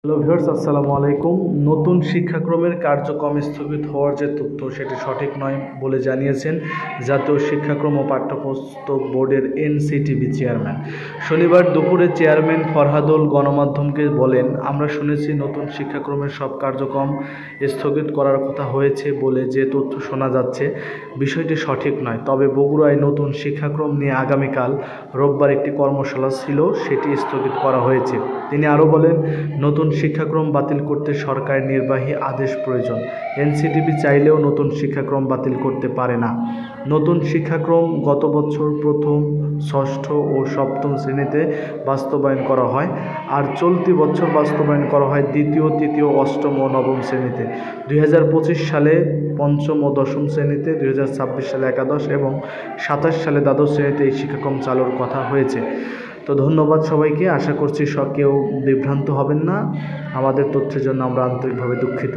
Hello viewers, আসসালামু আলাইকুম। নতুন শিক্ষাক্রমের কার্যক্রম স্থগিত হওয়ার যে তথ্য সেটি সঠিক নয় বলে জানিয়েছেন জাতীয় শিক্ষাক্রম ও পাঠ্যপুস্তক বোর্ডের এনসিটিবি চেয়ারম্যান। শনিবার দুপুরে চেয়ারম্যান ফরহাদুল গণমাধ্যমকে বলেন, আমরা শুনেছি নতুন শিক্ষাক্রমের সব কার্যক্রম স্থগিত করার কথা হয়েছে বলে যে তথ্য শোনা যাচ্ছে বিষয়টি সঠিক নয়। তবে বগুড়ায় নতুন শিক্ষাক্রম নিয়ে আগামীকাল রোববার একটি কর্মশালা ছিল, সেটি স্থগিত করা হয়েছে। তিনি আরও বলেন, নতুন শিক্ষাক্রম বাতিল করতে সরকারের নির্বাহী আদেশ প্রয়োজন। এনসিটিবি চাইলেও নতুন শিক্ষাক্রম বাতিল করতে পারে না। নতুন শিক্ষাক্রম গত বছর প্রথম, ষষ্ঠ ও সপ্তম শ্রেণীতে বাস্তবায়ন করা হয়, আর চলতি বছর বাস্তবায়ন করা হয় দ্বিতীয়, তৃতীয়, অষ্টম ও নবম শ্রেণীতে। 2025 সালে পঞ্চম ও দশম শ্রেণীতে, 2026 সালে একাদশ এবং 27 সালে দ্বাদশ শ্রেণীতে এই শিক্ষাক্রম চালুর কথা হয়েছে। তো ধন্যবাদ সবাইকে। আশা করছি কেউ বিভ্রান্ত হবেন না। আমাদের তথ্যের জন্য আমরা আন্তরিকভাবে দুঃখিত।